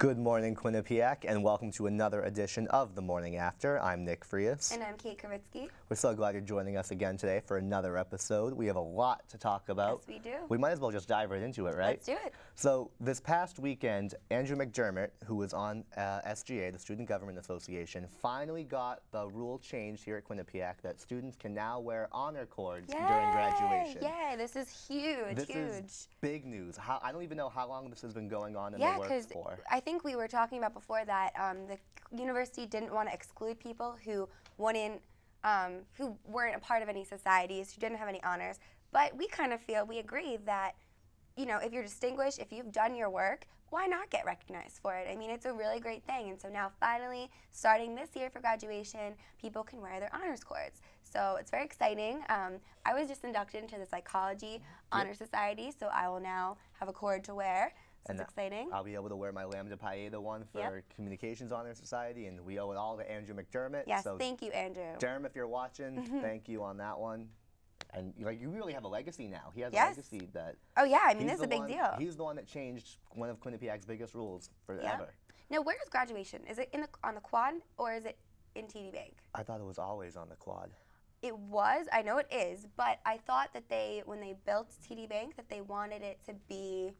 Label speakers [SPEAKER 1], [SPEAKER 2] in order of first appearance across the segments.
[SPEAKER 1] Good morning, Quinnipiac, and welcome to another edition of The Morning After. I'm Nick Frias.
[SPEAKER 2] And I'm Kate Krivitzky.
[SPEAKER 1] We're so glad you're joining us again today for another episode. We have a lot to talk about.
[SPEAKER 2] Yes, we do.
[SPEAKER 1] We might as well just dive right into it, right?
[SPEAKER 2] Let's do it.
[SPEAKER 1] So this past weekend, Andrew McDermott, who was on SGA, the Student Government Association, finally got the rule changed here at Quinnipiac that students can now wear honor cords during graduation.
[SPEAKER 2] Yeah, this is huge,
[SPEAKER 1] This is big news. I don't even know how long this has been going on in the works for.
[SPEAKER 2] I think we were talking about before that the university didn't want to exclude people who weren't a part of any societies, who didn't have any honors. But we kind of feel, we agree that, you know, if you're distinguished, if you've done your work, why not get recognized for it? I mean, it's a really great thing. And so now finally, starting this year for graduation, people can wear their honors cords. So it's very exciting. I was just inducted into the Psychology Honor Society, so I will now have a cord to wear. So it's exciting. I'll
[SPEAKER 1] be able to wear my Lambda Pi Eta one for Communications Honor Society, and we owe it all to Andrew McDermott.
[SPEAKER 2] Yes,
[SPEAKER 1] so
[SPEAKER 2] thank you, Andrew.
[SPEAKER 1] Derm, if you're watching, thank you on that one. And like, you really have a legacy now. He has a legacy that.
[SPEAKER 2] Oh yeah, I mean, this is a big deal.
[SPEAKER 1] He's the one that changed one of Quinnipiac's biggest rules forever.
[SPEAKER 2] Now, where is graduation? Is it on the quad or is it in TD Bank?
[SPEAKER 1] I thought it was always on the quad.
[SPEAKER 2] It was. I know it is, but I thought that when they built TD Bank, that they wanted it to be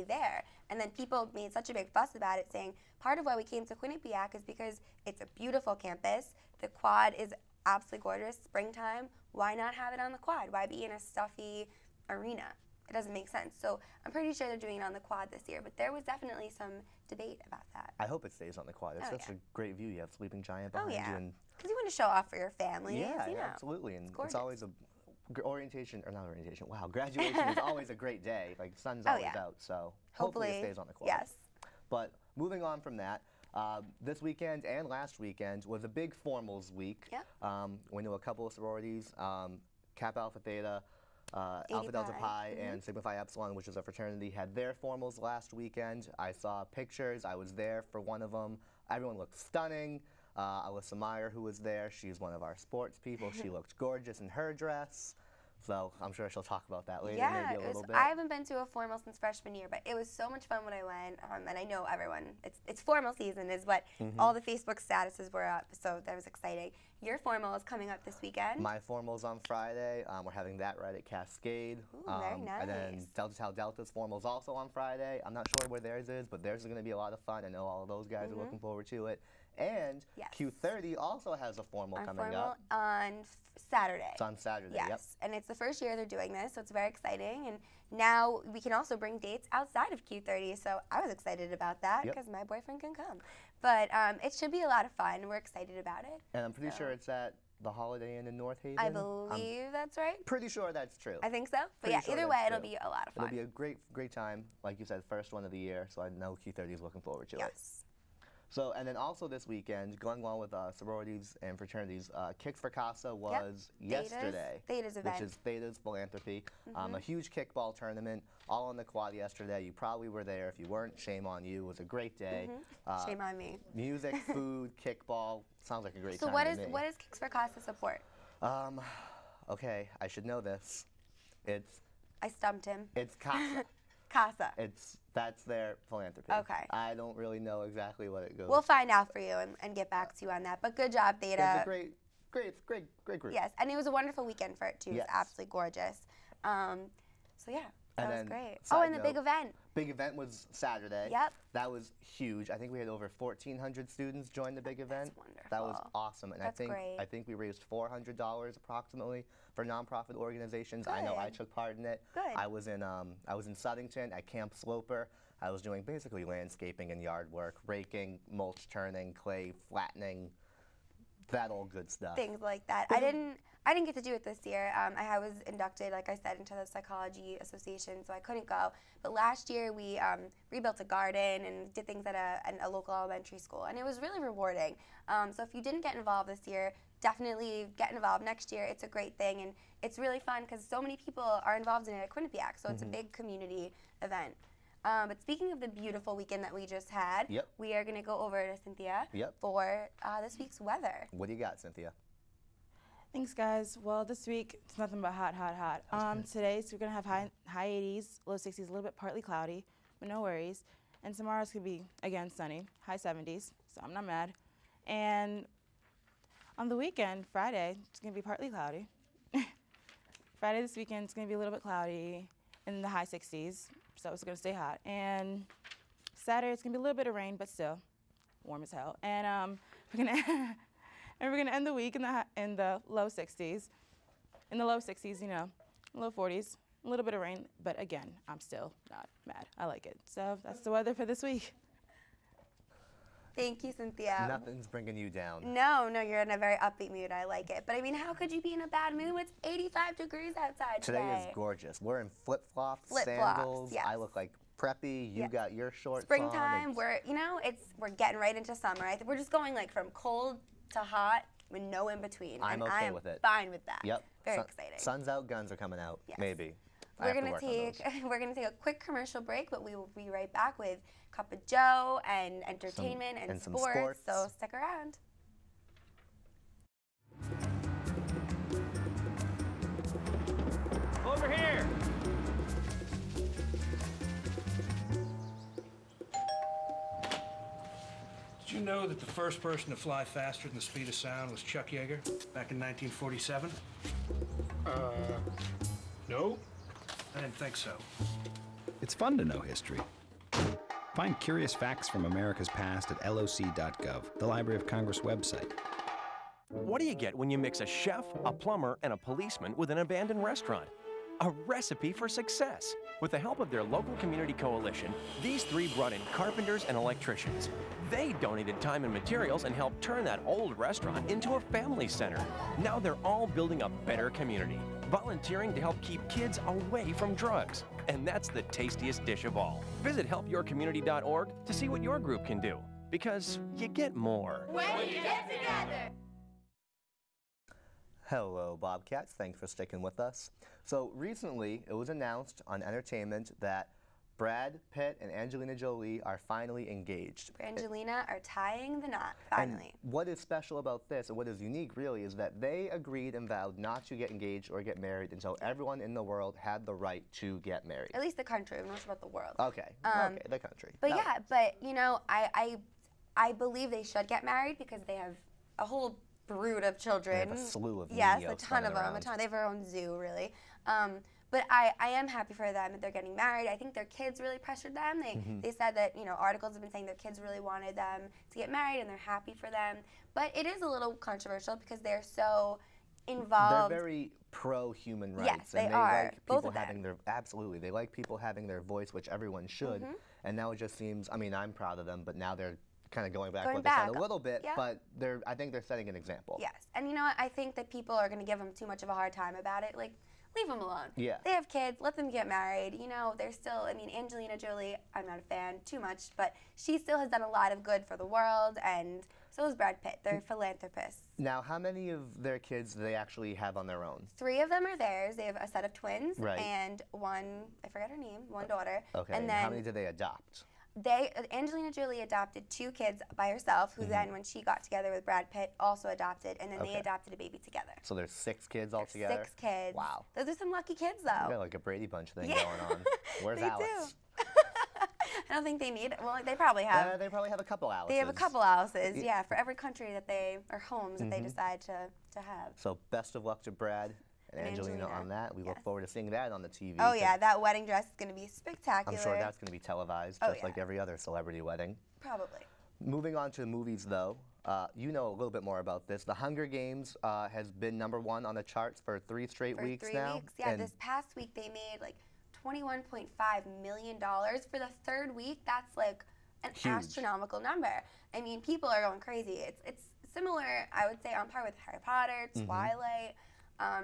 [SPEAKER 2] there. And then people made such a big fuss about it, saying part of why we came to Quinnipiac is because it's a beautiful campus. The quad is absolutely gorgeous. Springtime. Why not have it on the quad? Why be in a stuffy arena? It doesn't make sense. So I'm pretty sure they're doing it on the quad this year, but there was definitely some debate about that.
[SPEAKER 1] I hope it stays on the quad. It's such a great view. You have Sleeping Giant behind you. And
[SPEAKER 2] because you want to show off for your family.
[SPEAKER 1] Yeah,
[SPEAKER 2] you know.
[SPEAKER 1] absolutely. And it's always graduation is always a great day. Like, the sun's always out, so hopefully it stays on the quad.
[SPEAKER 2] Yes. But
[SPEAKER 1] moving on from that, this weekend and last weekend was a big formals week. Yep. Went to a couple of sororities, Kappa Alpha Theta, Alpha Delta Pi, and Sigma Phi Epsilon, which is a fraternity, had their formals last weekend. I saw pictures. I was there for one of them. Everyone looked stunning. Alyssa Meyer, who was there, she's one of our sports people. She looked gorgeous in her dress. So I'm sure she'll talk about that later, maybe a little bit.
[SPEAKER 2] I haven't been to a formal since freshman year, but it was so much fun when I went. And I know everyone, it's formal season is what all the Facebook statuses were up, so that was exciting. Your formal is coming up this weekend.
[SPEAKER 1] My formal's on Friday. We're having that right at Cascade.
[SPEAKER 2] Ooh, very nice.
[SPEAKER 1] And then Delta Tau Delta's formal's also on Friday. I'm not sure where theirs is, but theirs is going to be a lot of fun. I know all of those guys are looking forward to it. And Q30 also has a formal coming up.
[SPEAKER 2] On Saturday.
[SPEAKER 1] It's on Saturday,
[SPEAKER 2] yes. And it's the first year they're doing this, so it's very exciting. And now we can also bring dates outside of Q30, so I was excited about that because my boyfriend can come. But it should be a lot of fun. We're excited about it. And
[SPEAKER 1] I'm pretty sure it's at the Holiday Inn in North Haven.
[SPEAKER 2] I believe that's right.
[SPEAKER 1] Pretty sure that's true.
[SPEAKER 2] I think so. But yeah, either way, it'll be a lot of fun.
[SPEAKER 1] It'll be a great time. Like you said, first one of the year, so I know Q30 is looking forward to it.
[SPEAKER 2] Yes.
[SPEAKER 1] So, and then also this weekend, going along with sororities and fraternities, Kicks for Casa was yesterday.
[SPEAKER 2] Theta's event.
[SPEAKER 1] Which is Theta's philanthropy. A huge kickball tournament, all on the quad yesterday. You probably were there. If you weren't, shame on you. It was a great day.
[SPEAKER 2] Shame on me.
[SPEAKER 1] Music, food, kickball. Sounds like a great time
[SPEAKER 2] to me.
[SPEAKER 1] So
[SPEAKER 2] what does Kicks for Casa support?
[SPEAKER 1] Okay, I should know this.
[SPEAKER 2] I stumped him.
[SPEAKER 1] It's Casa.
[SPEAKER 2] Casa.
[SPEAKER 1] That's their philanthropy.
[SPEAKER 2] Okay.
[SPEAKER 1] I don't really know exactly what it goes.
[SPEAKER 2] We'll find out for you and get back to you on that. But good job, Theta.
[SPEAKER 1] It's a great group.
[SPEAKER 2] Yes, and it was a wonderful weekend for it too. It was absolutely gorgeous. So yeah, that was great. Oh, and the big event.
[SPEAKER 1] Big event was Saturday.
[SPEAKER 2] Yep.
[SPEAKER 1] That was huge. I think we had over 1,400 students join the big event.
[SPEAKER 2] That's wonderful.
[SPEAKER 1] That was awesome. And
[SPEAKER 2] That's great.
[SPEAKER 1] I think we raised $400 approximately for nonprofit organizations.
[SPEAKER 2] Good.
[SPEAKER 1] I know I took part in it.
[SPEAKER 2] Good.
[SPEAKER 1] I was in Southington at Camp Sloper. I was doing basically landscaping and yard work, raking, mulch turning, clay flattening, that old good stuff.
[SPEAKER 2] Things like that. I didn't get to do it this year. I was inducted, like I said, into the Psychology Association, so I couldn't go. But last year we rebuilt a garden and did things at a local elementary school, and it was really rewarding. So if you didn't get involved this year, definitely get involved next year. It's a great thing, and it's really fun because so many people are involved in it at Quinnipiac, so it's a big community event. But speaking of the beautiful weekend that we just had, we are going to go over to Cynthia for this week's weather. What
[SPEAKER 1] do you got, Cynthia?
[SPEAKER 3] Thanks, guys. Well, this week, it's nothing but hot, hot, hot. Today, so we're going to have high 80s, low 60s, a little bit partly cloudy, but no worries. And tomorrow's going to be, again, sunny, high 70s, so I'm not mad. And on the weekend, Friday, it's going to be partly cloudy. Friday this weekend, it's going to be a little bit cloudy in the high 60s, so it's going to stay hot. And Saturday, it's going to be a little bit of rain, but still warm as hell. And we're going to end the week in the low 60s. In the low 60s, you know, low 40s, a little bit of rain, but again, I'm still not mad. I like it. So that's the weather for this week.
[SPEAKER 2] Thank you, Cynthia.
[SPEAKER 1] Nothing's bringing you down.
[SPEAKER 2] No, you're in a very upbeat mood. I like it. But I mean, how could you be in a bad mood? It's 85 degrees outside today.
[SPEAKER 1] Today is gorgeous. We're in flip-flops,
[SPEAKER 2] Flip-flops,
[SPEAKER 1] sandals.
[SPEAKER 2] yes.
[SPEAKER 1] I look like preppy. You got your shorts
[SPEAKER 2] Springtime,
[SPEAKER 1] on.
[SPEAKER 2] we're getting right into summer. We're just going like from cold to hot with no in between.
[SPEAKER 1] I'm
[SPEAKER 2] and
[SPEAKER 1] okay with it.
[SPEAKER 2] Fine with that.
[SPEAKER 1] Yep.
[SPEAKER 2] Very exciting.
[SPEAKER 1] Sun's out, guns are coming out.
[SPEAKER 2] Yes.
[SPEAKER 1] Maybe.
[SPEAKER 2] We're gonna take a quick commercial break, but we will be right back with Cup of Joe and entertainment and
[SPEAKER 1] some
[SPEAKER 2] sports. So stick around.
[SPEAKER 4] Over here. Did you know that the first person to fly faster than the speed of sound was Chuck Yeager back in 1947? No. I didn't think so.
[SPEAKER 5] It's fun to know history. Find curious facts from America's past at loc.gov, the Library of Congress website.
[SPEAKER 6] What do you get when you mix a chef, a plumber, and a policeman with an abandoned restaurant? A recipe for success. With the help of their local community coalition, these three brought in carpenters and electricians. They donated time and materials and helped turn that old restaurant into a family center. Now they're all building a better community, volunteering to help keep kids away from drugs. And that's the tastiest dish of all. Visit helpyourcommunity.org to see what your group can do, because you get more
[SPEAKER 2] when you get together.
[SPEAKER 1] Hello, Bobcats. Thanks for sticking with us. So recently, it was announced on Entertainment that Brad Pitt and Angelina Jolie are finally engaged.
[SPEAKER 2] Angelina are tying the knot, finally.
[SPEAKER 1] And what is special about this, and what is unique really, is that they agreed and vowed not to get engaged or get married until everyone in the world had the right to get married.
[SPEAKER 2] At least the country. I'm not sure about the world.
[SPEAKER 1] Okay, okay, the country.
[SPEAKER 2] But yeah, but you know, I believe they should get married because they have a whole brood of children.
[SPEAKER 1] They have a slew of
[SPEAKER 2] Yes,
[SPEAKER 1] Neos
[SPEAKER 2] a ton of them.
[SPEAKER 1] around.
[SPEAKER 2] A ton. They have their own zoo, really. But I am happy for them that they're getting married. I think their kids really pressured them. They said that, you know, articles have been saying their kids really wanted them to get married and they're happy for them. But it is a little controversial because they're so involved.
[SPEAKER 1] They're very pro-human rights.
[SPEAKER 2] Yes, they
[SPEAKER 1] and
[SPEAKER 2] are.
[SPEAKER 1] Like
[SPEAKER 2] Both
[SPEAKER 1] people
[SPEAKER 2] of them.
[SPEAKER 1] having their, absolutely, they like people having their voice, which everyone should. And now it just seems, I mean, I'm proud of them, but now they're kind of going back what they said a little bit,
[SPEAKER 2] yeah.
[SPEAKER 1] but I think they're setting an example.
[SPEAKER 2] Yes, and you know what? I think that people are going to give them too much of a hard time about it. Like, leave them alone.
[SPEAKER 1] Yeah.
[SPEAKER 2] They have kids. Let them get married. You know, they're still, I mean, Angelina Jolie, I'm not a fan too much, but she still has done a lot of good for the world, and so is Brad Pitt. They're philanthropists.
[SPEAKER 1] Now, how many of their kids do they actually have on their own?
[SPEAKER 2] 3 of them are theirs. They have a set of twins,
[SPEAKER 1] Right.
[SPEAKER 2] and one, I forget her name, one daughter.
[SPEAKER 1] Okay,
[SPEAKER 2] and
[SPEAKER 1] and
[SPEAKER 2] then
[SPEAKER 1] how many did they adopt?
[SPEAKER 2] Angelina Jolie adopted 2 kids by herself, who then, when she got together with Brad Pitt, also adopted, and then they adopted a baby together.
[SPEAKER 1] So there's 6 kids altogether?
[SPEAKER 2] 6 kids.
[SPEAKER 1] Wow.
[SPEAKER 2] Those are some lucky kids, though.
[SPEAKER 1] You got like a Brady Bunch thing
[SPEAKER 2] Yeah.
[SPEAKER 1] going on. Where's
[SPEAKER 2] They
[SPEAKER 1] Alice?
[SPEAKER 2] do. I don't think they need, well, they probably have.
[SPEAKER 1] They probably have a couple Alices.
[SPEAKER 2] They have a couple Alices, yeah, for every country that they, or homes that they decide to have.
[SPEAKER 1] So best of luck to Brad and Angelina
[SPEAKER 2] Angelina,
[SPEAKER 1] on that. We look
[SPEAKER 2] yes.
[SPEAKER 1] forward to seeing that on the TV.
[SPEAKER 2] Oh, yeah, that wedding dress is going to be spectacular.
[SPEAKER 1] I'm sure that's going to be televised,
[SPEAKER 2] Oh,
[SPEAKER 1] just like
[SPEAKER 2] yeah.
[SPEAKER 1] every other celebrity wedding.
[SPEAKER 2] Probably.
[SPEAKER 1] Moving on to movies, though, you know a little bit more about this. The Hunger Games has been #1 on the charts for 3 straight weeks
[SPEAKER 2] For 3
[SPEAKER 1] now.
[SPEAKER 2] weeks, yeah.
[SPEAKER 1] And
[SPEAKER 2] This past week they made like $21.5 million. For the 3rd week, that's like an
[SPEAKER 1] Huge.
[SPEAKER 2] astronomical number. I mean, people are going crazy. It's similar, I would say, on par with Harry Potter, Twilight.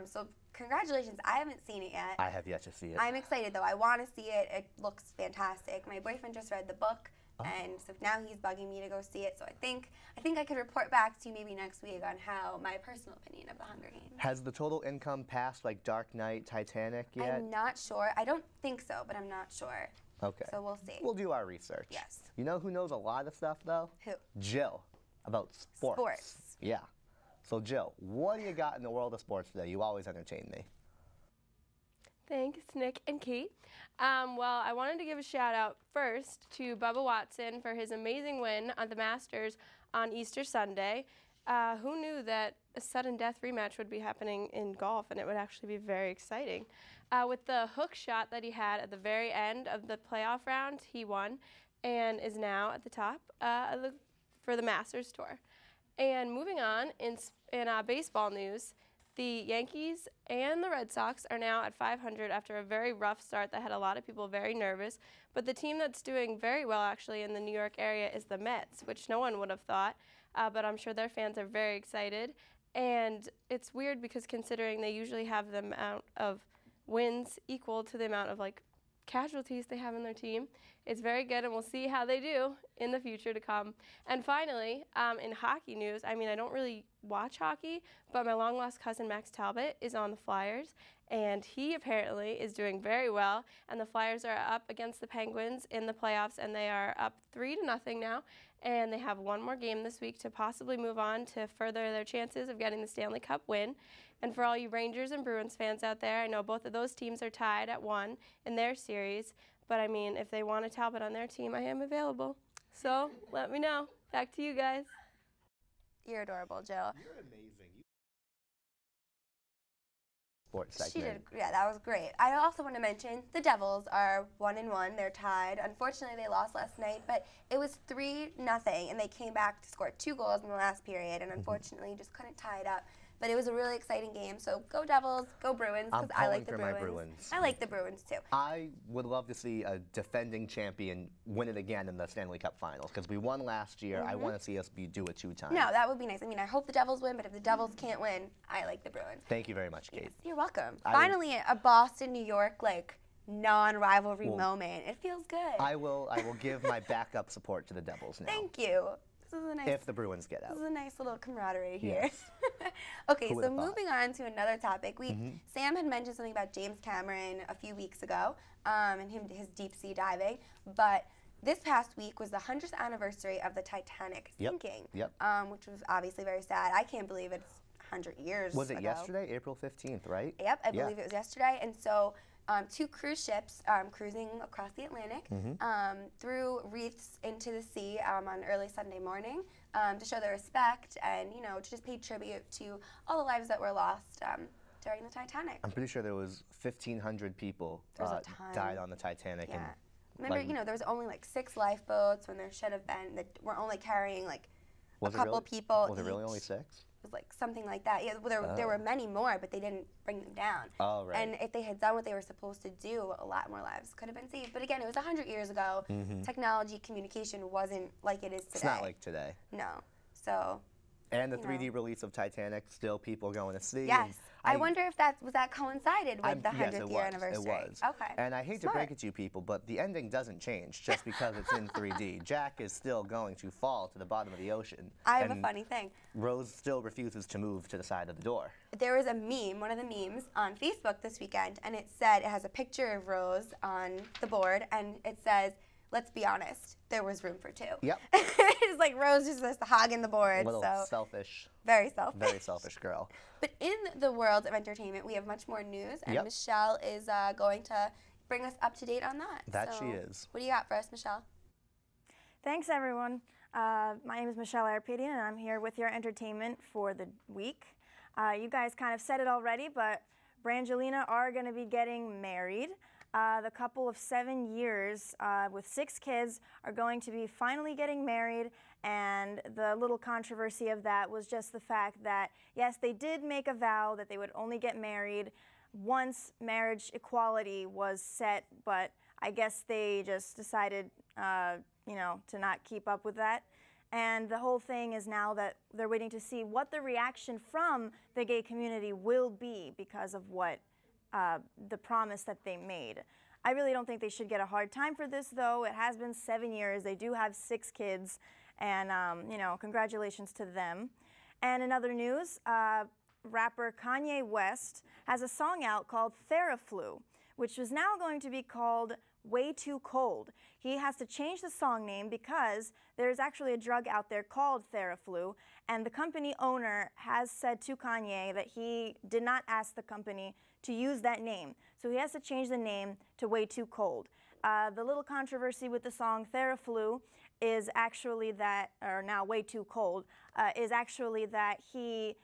[SPEAKER 2] So congratulations. I haven't seen it yet.
[SPEAKER 1] I have yet to see it.
[SPEAKER 2] I'm excited, though. I want to see it. It looks fantastic. My boyfriend just read the book, and so now he's bugging me to go see it. So I think I could report back to you maybe next week on how my personal opinion of The Hunger Games.
[SPEAKER 1] Has the total income passed like Dark Knight, Titanic yet?
[SPEAKER 2] I'm not sure. I don't think so, but I'm not sure.
[SPEAKER 1] Okay.
[SPEAKER 2] So we'll see.
[SPEAKER 1] We'll do our research.
[SPEAKER 2] Yes.
[SPEAKER 1] You know who knows a lot of stuff, though?
[SPEAKER 2] Who?
[SPEAKER 1] Jill, about sports.
[SPEAKER 2] Sports.
[SPEAKER 1] Yeah. So, Jill, what do you got in the world of sports today? You always entertain me.
[SPEAKER 7] Thanks, Nick and Kate. Well, I wanted to give a shout out first to Bubba Watson for his amazing win on the Masters on Easter Sunday. Who knew that a sudden death rematch would be happening in golf, and it would actually be very exciting. With the hook shot that he had at the very end of the playoff round, he won and is now at the top for the Masters Tour. And moving on, in baseball news, the Yankees and the Red Sox are now at 500 after a very rough start that had a lot of people very nervous. But the team that's doing very well actually in the New York area is the Mets, which no one would have thought, but I'm sure their fans are very excited. And it's weird because considering they usually have the amount of wins equal to the amount of casualties they have in their team. It's very good, and we'll see how they do in the future to come. And finally, in hockey news, I mean, I don't really watch hockey, but my long-lost cousin Max Talbot is on the Flyers, and he apparently is doing very well. And the Flyers are up against the Penguins in the playoffs, and they are up 3-0 now. And they have one more game this week to possibly move on to further their chances of getting the Stanley Cup win. And for all you Rangers and Bruins fans out there, I know both of those teams are tied at 1 in their series. But, I mean, if they want a Talbot on their team, I am available. So let me know. Back to you guys.
[SPEAKER 2] You're adorable, Jill.
[SPEAKER 1] You're amazing. Sports segment.
[SPEAKER 2] She did, yeah, that was great. I also want to mention the Devils are 1-1. They're tied. Unfortunately, they lost last night, but it was 3-0, and they came back to score 2 goals in the last period, and unfortunately just couldn't tie it up. But it was a really exciting game, so go Devils, go Bruins, because I like the Bruins.
[SPEAKER 1] My Bruins.
[SPEAKER 2] I like the Bruins, too.
[SPEAKER 1] I would love to see a defending champion win it again in the Stanley Cup Finals, because we won last year. I want to see us do it 2 times.
[SPEAKER 2] No, that would be nice. I mean, I hope the Devils win, but if the Devils can't win, I like the Bruins.
[SPEAKER 1] Thank you very much, Kate.
[SPEAKER 2] Yes, you're welcome. Finally, a Boston-New York, non-rivalry moment. It feels good.
[SPEAKER 1] I will give my backup support to the Devils now.
[SPEAKER 2] Thank you. This is a nice,
[SPEAKER 1] if the Bruins get out.
[SPEAKER 2] This is a nice little camaraderie here.
[SPEAKER 1] Yes.
[SPEAKER 2] Okay, so moving on to another topic. Sam had mentioned something about James Cameron a few weeks ago and his deep sea diving, but this past week was the 100th anniversary of the Titanic sinking, which was obviously very sad. I can't believe it's 100 years ago.
[SPEAKER 1] Was it yesterday, April 15th, right?
[SPEAKER 2] Yep, I believe it was yesterday. And so 2 cruise ships cruising across the Atlantic threw wreaths into the sea on early Sunday morning to show their respect and, to just pay tribute to all the lives that were lost during the Titanic.
[SPEAKER 1] I'm pretty sure there was 1,500 people died on the Titanic.
[SPEAKER 2] Yeah. Remember, there was only 6 lifeboats when there should have been, that were only carrying a couple people.
[SPEAKER 1] Was it really only 6?
[SPEAKER 2] It was something like that. Yeah, well, there were many more, but they didn't bring them down.
[SPEAKER 1] Oh, right.
[SPEAKER 2] And if they had done what they were supposed to do, a lot more lives could have been saved. But again, it was 100 years ago. Technology, communication wasn't like it is today.
[SPEAKER 1] It's not like today.
[SPEAKER 2] No. So.
[SPEAKER 1] And the 3D release of Titanic, still people going to see.
[SPEAKER 2] Yes. I wonder if that coincided with the 100th year anniversary.
[SPEAKER 1] It was.
[SPEAKER 2] Okay.
[SPEAKER 1] And I hate to break it to you people, but the ending doesn't change just because it's in 3D. Jack is still going to fall to the bottom of the ocean.
[SPEAKER 2] I have a funny thing.
[SPEAKER 1] Rose still refuses to move to the side of the door.
[SPEAKER 2] There was a meme, one of the memes, on Facebook this weekend, and it has a picture of Rose on the board, and it says, "Let's be honest, there was room for 2."
[SPEAKER 1] Yep.
[SPEAKER 2] It's like Rose just hogging the board.
[SPEAKER 1] Little selfish.
[SPEAKER 2] Very selfish.
[SPEAKER 1] Very selfish girl.
[SPEAKER 2] But in the world of entertainment, we have much more news, and Michelle is going to bring us up to date on that.
[SPEAKER 1] That she is.
[SPEAKER 2] What do you got for us, Michelle?
[SPEAKER 8] Thanks, everyone. My name is Michelle Arpedian, and I'm here with your entertainment for the week. You guys kind of said it already, but Brangelina are going to be getting married. The couple of 7 years with 6 kids are going to be finally getting married, and the little controversy of that was just the fact that, yes, they did make a vow that they would only get married once marriage equality was set, but I guess they just decided, to not keep up with that. And the whole thing is now that they're waiting to see what the reaction from the gay community will be because of what the promise that they made. I really don't think they should get a hard time for this, though. It has been 7 years. They do have 6 kids, and congratulations to them. And in other news, rapper Kanye West has a song out called Theraflu, which is now going to be called Way Too Cold. He has to change the song name because there's actually a drug out there called Theraflu, and the company owner has said to Kanye that he did not ask the company to use that name. So he has to change the name to Way Too Cold. The little controversy with the song Theraflu is actually that, or now Way Too Cold, is actually that he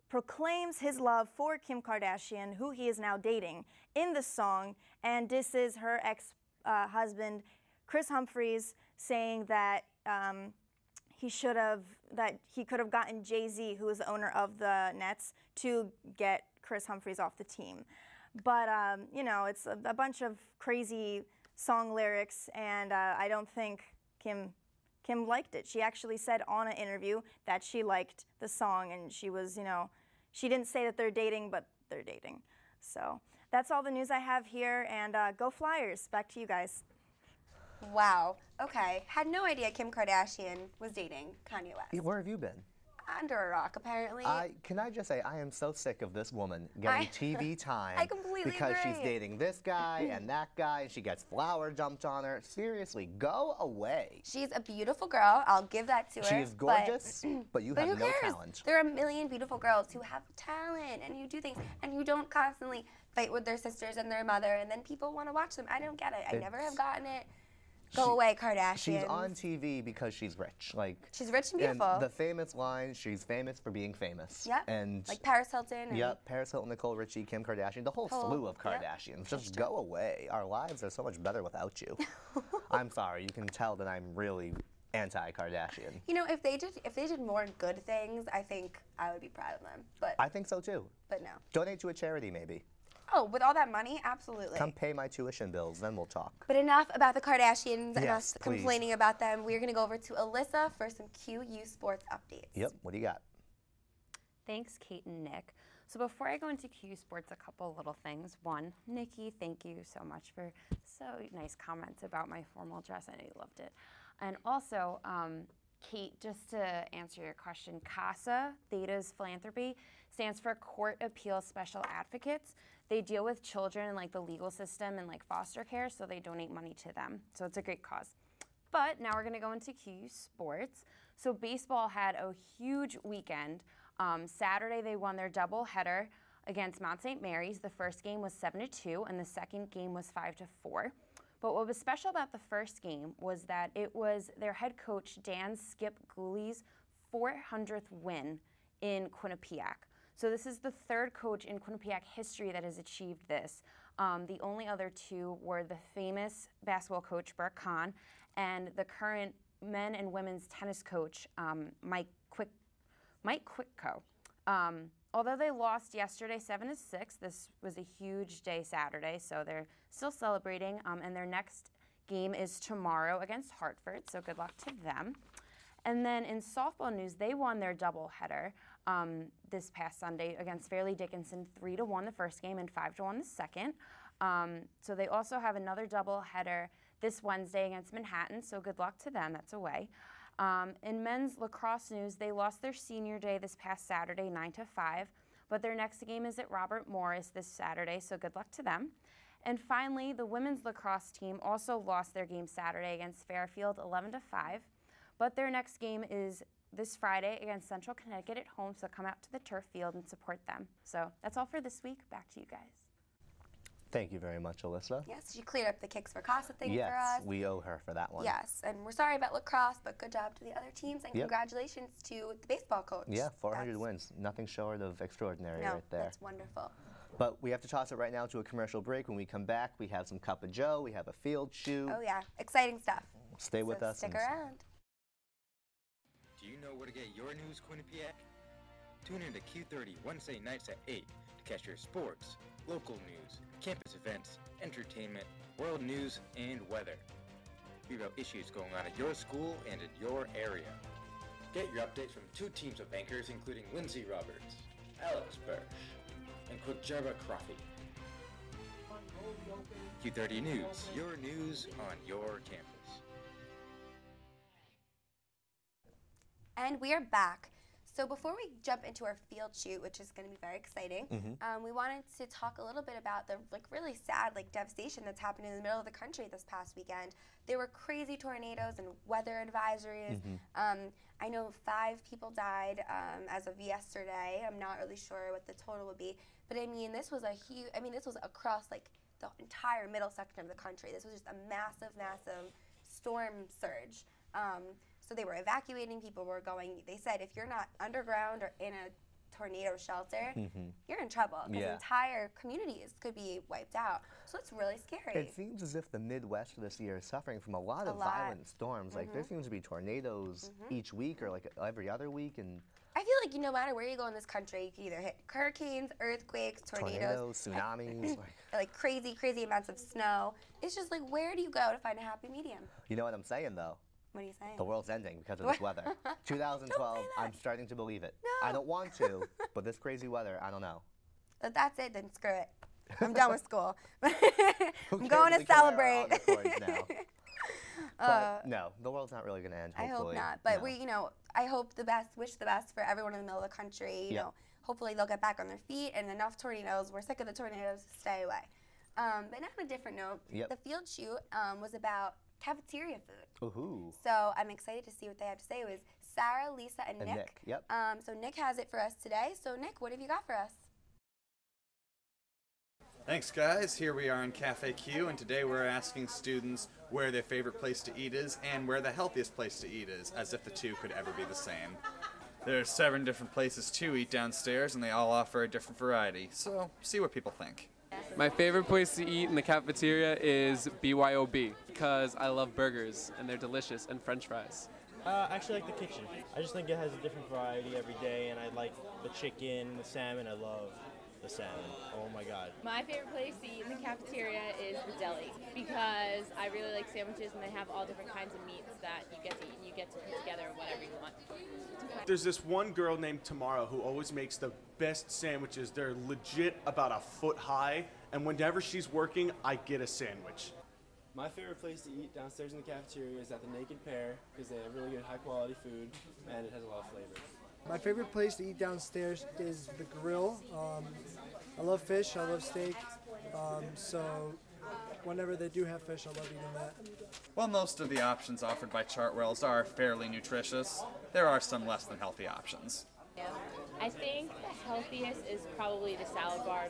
[SPEAKER 8] proclaims his love for Kim Kardashian, who he is now dating, in the song, and this is her ex-husband, Kris Humphries, saying that he could have gotten Jay-Z, who is the owner of the Nets, to get Kris Humphries off the team. But, you know, it's a bunch of crazy song lyrics, and I don't think Kim liked it. She actually said on an interview that she liked the song, and she was, you know, she didn't say that they're dating, but they're dating. So that's all the news I have here, and go Flyers. Back to you guys.
[SPEAKER 2] Wow. Okay. Had no idea Kim Kardashian was dating Kanye West.
[SPEAKER 1] Where have you been?
[SPEAKER 2] Under a rock, apparently.
[SPEAKER 1] Can I just say, I am so sick of this woman getting TV time
[SPEAKER 2] I completely
[SPEAKER 1] because
[SPEAKER 2] agree.
[SPEAKER 1] she's dating this guy and that guy, and she gets flour dumped on her. Seriously, go away.
[SPEAKER 2] She's a beautiful girl. I'll give that to her.
[SPEAKER 1] She is gorgeous, but you have no talent.
[SPEAKER 2] There are a million beautiful girls who have talent and who do things and who don't constantly fight with their sisters and their mother, and then people want to watch them. I don't get it. I never have gotten it. Go away, Kardashian.
[SPEAKER 1] She's on TV because she's rich. Like,
[SPEAKER 2] she's rich and beautiful.
[SPEAKER 1] And the famous line, she's famous for being famous.
[SPEAKER 2] Yep.
[SPEAKER 1] And
[SPEAKER 2] like Paris Hilton.
[SPEAKER 1] Yep, Paris Hilton, Nicole Richie, Kim Kardashian, the whole slew of Kardashians. Yep. Just go away. Our lives are so much better without you. I'm sorry, you can tell that I'm really anti-Kardashian.
[SPEAKER 2] You know, if they did more good things, I think I would be proud of them. But
[SPEAKER 1] I think so too.
[SPEAKER 2] But no.
[SPEAKER 1] Donate to a charity, maybe.
[SPEAKER 2] Oh, with all that money? Absolutely.
[SPEAKER 1] Come pay my tuition bills, then we'll talk.
[SPEAKER 2] But enough about the Kardashians and us
[SPEAKER 1] please.
[SPEAKER 2] complaining about them. We're going to go over to Alyssa for some QU Sports updates.
[SPEAKER 1] Yep, what do you got?
[SPEAKER 9] Thanks, Kate and Nick. So before I go into QU Sports, a couple little things. One, Nikki, thank you so much for so nice comments about my formal dress. I know you loved it. And also, Kate, just to answer your question, CASA, Theta's Philanthropy, stands for Court Appeal Special Advocates. They deal with children in like the legal system and like foster care, so they donate money to them. So it's a great cause. But now we're gonna go into QU Sports. So baseball had a huge weekend. Saturday they won their doubleheader against Mount St. Mary's. The first game was 7-2 and the second game was 5-4. But what was special about the first game was that it was their head coach Dan Skip Gooley's 400th win in Quinnipiac. So this is the third coach in Quinnipiac history that has achieved this. The only other two were the famous basketball coach Bert Kahn and the current men and women's tennis coach Mike Quickco. Although they lost yesterday 7-6, this was a huge day Saturday, so they're still celebrating. And their next game is tomorrow against Hartford, so good luck to them. And then in softball news, they won their doubleheader this past Sunday against Fairleigh Dickinson, 3-1 the first game and 5-1 the second. So they also have another doubleheader this Wednesday against Manhattan, so good luck to them. That's away. In men's lacrosse news, they lost their senior day this past Saturday, 9-5, but their next game is at Robert Morris this Saturday, so good luck to them. And finally, the women's lacrosse team also lost their game Saturday against Fairfield, 11-5, but their next game is this Friday against Central Connecticut at home, so come out to the turf field and support them. So that's all for this week. Back to you guys.
[SPEAKER 1] Thank you very much, Alyssa.
[SPEAKER 2] Yes, she cleared up the Kicks for CASA thing for us.
[SPEAKER 1] Yes, we owe her for that one.
[SPEAKER 2] Yes, and we're sorry about lacrosse, but good job to the other teams, and congratulations to the baseball coach.
[SPEAKER 1] Yeah, 400 wins. Nothing short of extraordinary right there.
[SPEAKER 2] That's wonderful.
[SPEAKER 1] But we have to toss it right now to a commercial break. When we come back, we have some Cup of Joe, we have a field shoot.
[SPEAKER 2] Oh yeah, exciting stuff.
[SPEAKER 1] Stay with us.
[SPEAKER 2] Stick around.
[SPEAKER 10] Do you know where to get your news, Quinnipiac? Tune in to Q30 Wednesday nights at 8 to catch your sports, local news, campus events, entertainment, world news, and weather. Read about issues going on at your school and in your area. Get your updates from two teams of anchors including Lindsay Roberts, Alex Bursch, and Quickjava Crawford. Q30 News, your news on your campus.
[SPEAKER 2] And we are back. So before we jump into our field shoot, which is going to be very exciting, we wanted to talk a little bit about the really sad devastation that's happened in the middle of the country this past weekend. There were crazy tornadoes and weather advisories. I know 5 people died as of yesterday. I'm not really sure what the total would be, but I mean this was a huge. I mean this was across the entire middle section of the country. This was just a massive, massive storm surge. So they were evacuating, people were going, they said if you're not underground or in a tornado shelter, you're in trouble because entire communities could be wiped out. So it's really scary.
[SPEAKER 1] It seems as if the Midwest this year is suffering from a lot of violent storms. Like there seems to be tornadoes each week or every other week. And
[SPEAKER 2] I feel like no matter where you go in this country, you can either hit hurricanes, earthquakes, tornadoes,
[SPEAKER 1] tsunamis.
[SPEAKER 2] like crazy, crazy amounts of snow. It's just where do you go to find a happy medium?
[SPEAKER 1] You know what I'm saying though?
[SPEAKER 2] What are you saying?
[SPEAKER 1] The world's ending because of this weather. 2012, I'm starting to believe it.
[SPEAKER 2] No.
[SPEAKER 1] I don't want to, but this crazy weather, I don't know.
[SPEAKER 2] If that's it, then screw it. I'm done with school. I'm going to celebrate.
[SPEAKER 1] But no, the world's not really going to end, hopefully.
[SPEAKER 2] I hope not. But I hope the best, wish the best for everyone in the middle of the country. You know, hopefully they'll get back on their feet and enough tornadoes. We're sick of the tornadoes. Stay away. But on a different note, the field shoot was about cafeteria food. So I'm excited to see what they have to say. It was Sarah, Lisa, and Nick. So Nick has it for us today. So Nick, what have you got for us?
[SPEAKER 11] Thanks guys, here we are in Cafe Q, and today we're asking students where their favorite place to eat is and where the healthiest place to eat is, as if the two could ever be the same. There are 7 different places to eat downstairs and they all offer a different variety, so see what people think.
[SPEAKER 12] My favorite place to eat in the cafeteria is BYOB because I love burgers and they're delicious, and french fries.
[SPEAKER 13] I actually like the kitchen. I just think it has a different variety every day, and I like the chicken, the salmon. I love the salmon. Oh my God.
[SPEAKER 14] My favorite place to eat in the cafeteria is the deli because I really like sandwiches and they have all different kinds of meats that you get to eat and you get to put together whatever you want.
[SPEAKER 15] There's this one girl named Tamara who always makes the best sandwiches. They're legit about a foot high, and whenever she's working, I get a sandwich.
[SPEAKER 13] My favorite place to eat downstairs in the cafeteria is at the Naked Pear because they have really good high quality food and it has a lot of flavors.
[SPEAKER 16] My favorite place to eat downstairs is the grill. I love fish, I love steak, so whenever they do have fish, I love eating that.
[SPEAKER 11] While most of the options offered by Chartwells are fairly nutritious, there are some less than healthy options.
[SPEAKER 14] I think the healthiest is probably the salad bar.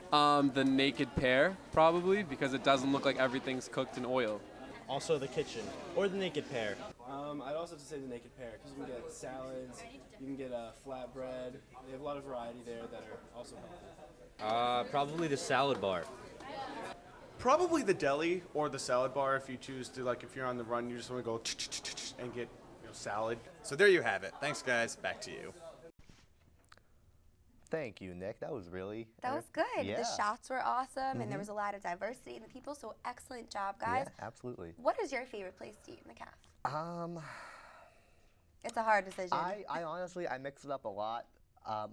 [SPEAKER 12] The Naked Pear, probably, because it doesn't look like everything's cooked in oil.
[SPEAKER 13] Also the kitchen, or the Naked Pear. I'd also have to say the Naked Pear, because you can get salads, you can get a flatbread. They have a lot of variety there that are also healthy.
[SPEAKER 17] Probably the salad bar.
[SPEAKER 15] Probably the deli or the salad bar if you choose to, if you're on the run, you just want to go and get salad.
[SPEAKER 11] So there you have it. Thanks, guys. Back to you.
[SPEAKER 1] Thank you, Nick. That was really...
[SPEAKER 2] That was good.
[SPEAKER 1] Yeah.
[SPEAKER 2] The shots were awesome, and there was a lot of diversity in the people, so excellent job, guys.
[SPEAKER 1] Yeah, absolutely.
[SPEAKER 2] What is your favorite place to eat in the caf? It's a hard decision.
[SPEAKER 1] I honestly, I mix it up a lot.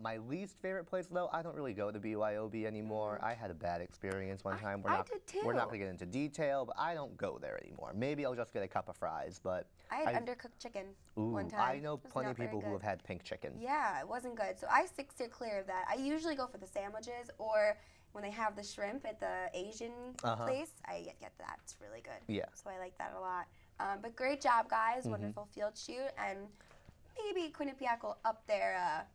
[SPEAKER 1] My least favorite place, though, I don't really go to BYOB anymore. I had a bad experience one time.
[SPEAKER 2] I did too.
[SPEAKER 1] We're not going to get into detail, but I don't go there anymore. Maybe I'll just get a cup of fries, but...
[SPEAKER 2] I had undercooked chicken one time.
[SPEAKER 1] I know plenty of people who have had pink chicken.
[SPEAKER 2] Yeah, it wasn't good. So I steer clear of that. I usually go for the sandwiches, or when they have the shrimp at the Asian place, I get that. It's really good.
[SPEAKER 1] Yeah.
[SPEAKER 2] So I like that a lot. But great job, guys. Wonderful field shoot. And maybe Quinnipiac will up their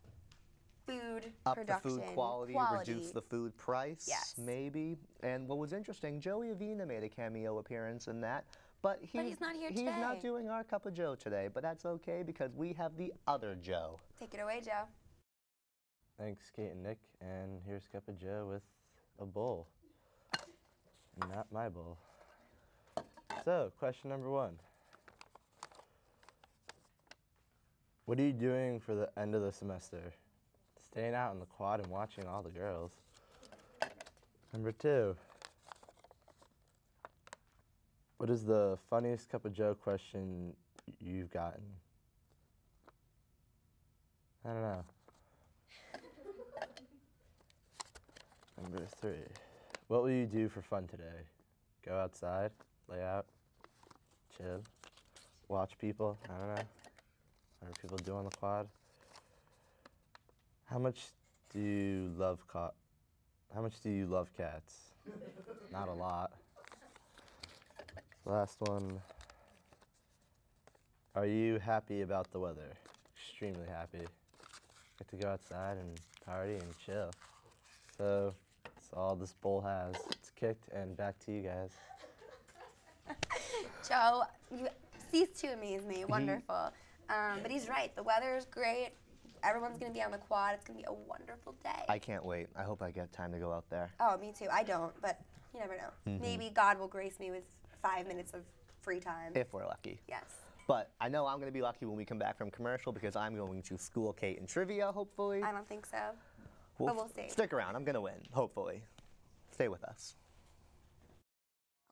[SPEAKER 2] food production.
[SPEAKER 1] The food quality, reduce the food price, maybe. And what was interesting, Joey Avina made a cameo appearance in that. But
[SPEAKER 2] he's not here today.
[SPEAKER 1] He's not doing our Cup of Joe today, but that's okay because we have the other Joe.
[SPEAKER 2] Take it away, Joe.
[SPEAKER 18] Thanks, Kate and Nick. And here's Cup of Joe with a bowl. Not my bowl. So, question number 1. What are you doing for the end of the semester? Staying out in the quad and watching all the girls. Number 2. What is the funniest Cup of Joe question you've gotten? I don't know. Number 3. What will you do for fun today? Go outside, lay out, chill, watch people, I don't know. What are people do on the quad? How much do you love cats? Not a lot. Last one. Are you happy about the weather? Extremely happy. Get to go outside and party and chill. So that's all this bowl has. It's kicked, and back to you guys.
[SPEAKER 2] Joe, you cease to amaze me. Wonderful. But he's right. The weather is great. Everyone's going to be on the quad. It's going to be a wonderful day.
[SPEAKER 1] I can't wait. I hope I get time to go out there.
[SPEAKER 2] Oh, me too. I don't, but you never know. Maybe God will grace me with 5 minutes of free time.
[SPEAKER 1] If we're lucky.
[SPEAKER 2] Yes.
[SPEAKER 1] But I know I'm going to be lucky when we come back from commercial because I'm going to school Kate in trivia, hopefully.
[SPEAKER 2] I don't think so, but we'll see.
[SPEAKER 1] Stick around. I'm going to win, hopefully. Stay with us.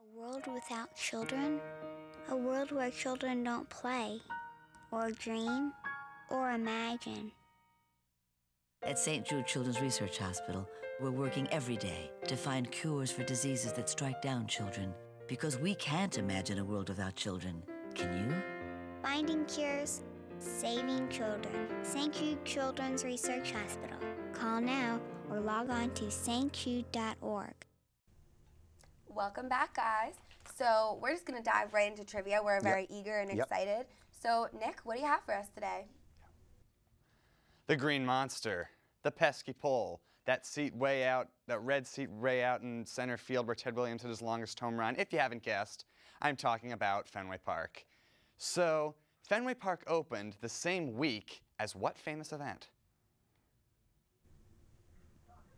[SPEAKER 17] A world without children? A world where children don't play, or dream, or imagine.
[SPEAKER 19] At St. Jude Children's Research Hospital, we're working every day to find cures for diseases that strike down children. Because we can't imagine a world without children. Can you?
[SPEAKER 17] Finding cures, saving children. St. Jude Children's Research Hospital. Call now or log on to stjude.org.
[SPEAKER 2] Welcome back, guys. So we're just going to dive right into trivia. We're very eager and excited. So, Nick, what do you have for us today?
[SPEAKER 11] The Green Monster, the pesky pole, that seat way out, that red seat way out in center field where Ted Williams hit his longest home run. If you haven't guessed, I'm talking about Fenway Park. So, Fenway Park opened the same week as what famous event?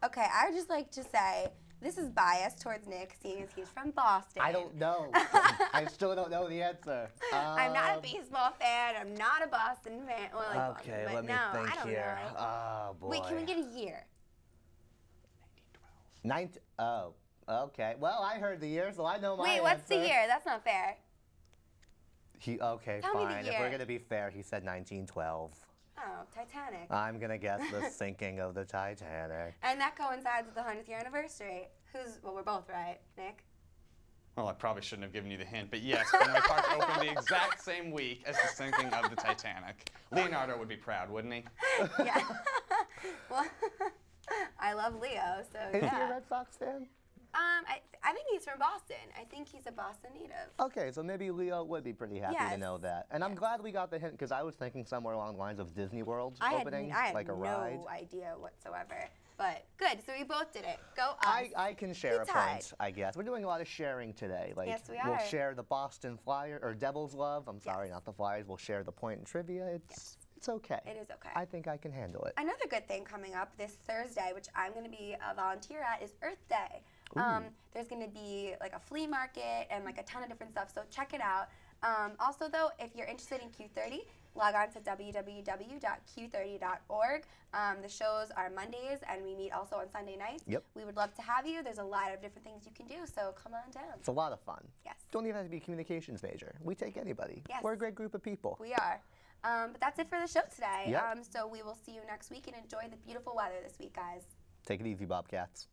[SPEAKER 2] Okay, I would just like to say, this is biased towards Nick, seeing as he's from Boston.
[SPEAKER 1] I don't know. I still don't know the answer.
[SPEAKER 2] I'm not a baseball fan. I'm not a Boston fan. Well, like
[SPEAKER 1] Okay,
[SPEAKER 2] Boston,
[SPEAKER 1] let me
[SPEAKER 2] no,
[SPEAKER 1] think
[SPEAKER 2] I don't
[SPEAKER 1] here.
[SPEAKER 2] know.
[SPEAKER 1] Oh, boy.
[SPEAKER 2] Wait, can we get a year?
[SPEAKER 1] Oh, okay. Well, I heard the year, so I know my
[SPEAKER 2] Wait, what's
[SPEAKER 1] answer.
[SPEAKER 2] the year? That's not fair.
[SPEAKER 1] Okay,
[SPEAKER 2] Tell me the
[SPEAKER 1] fine. If
[SPEAKER 2] year.
[SPEAKER 1] we're going to be fair, he said 1912.
[SPEAKER 2] Oh, Titanic.
[SPEAKER 1] I'm going to guess the sinking of the Titanic.
[SPEAKER 2] And that coincides with the 100th year anniversary. Well, we're both right, Nick.
[SPEAKER 11] Well, I probably shouldn't have given you the hint, but yes, Fenway Park opened the exact same week as the sinking of the Titanic. Leonardo would be proud, wouldn't he?
[SPEAKER 2] Yeah. Well, I love Leo, so
[SPEAKER 1] Is
[SPEAKER 2] yeah.
[SPEAKER 1] he a Red Sox fan?
[SPEAKER 2] I think he's from Boston. I think he's a Boston native.
[SPEAKER 1] Okay, so maybe Leo would be pretty happy to
[SPEAKER 2] Yes.
[SPEAKER 1] know that. And I'm glad we got the hint because I was thinking somewhere along the lines of Disney World opening,
[SPEAKER 2] I had
[SPEAKER 1] like a
[SPEAKER 2] no
[SPEAKER 1] ride.
[SPEAKER 2] idea whatsoever. But good, so we both did it. Go us.
[SPEAKER 1] I can share a point, I guess. We're doing a lot of sharing today. Like,
[SPEAKER 2] Yes, we
[SPEAKER 1] We'll
[SPEAKER 2] are.
[SPEAKER 1] share the Boston Flyer or Devil's Love. I'm sorry, not the Flyers. We'll share the point in trivia. It's okay.
[SPEAKER 2] It is okay.
[SPEAKER 1] I think I can handle it.
[SPEAKER 2] Another good thing coming up this Thursday, which I'm going to be a volunteer at, is Earth Day. There's going to be like a flea market and like a ton of different stuff, so check it out. Also, though, if you're interested in Q30, log on to www.q30.org. The shows are Mondays, and we meet also on Sunday nights.
[SPEAKER 1] Yep.
[SPEAKER 2] We would love to have you. There's a lot of different things you can do, so come on down.
[SPEAKER 1] It's a lot of fun.
[SPEAKER 2] Yes.
[SPEAKER 1] Don't even have to be a communications major. We take anybody.
[SPEAKER 2] Yes.
[SPEAKER 1] We're a great group of people.
[SPEAKER 2] We are. But that's it for the show today.
[SPEAKER 1] Yep.
[SPEAKER 2] So we will see you next week, and enjoy the beautiful weather this week, guys.
[SPEAKER 1] Take it easy, Bobcats.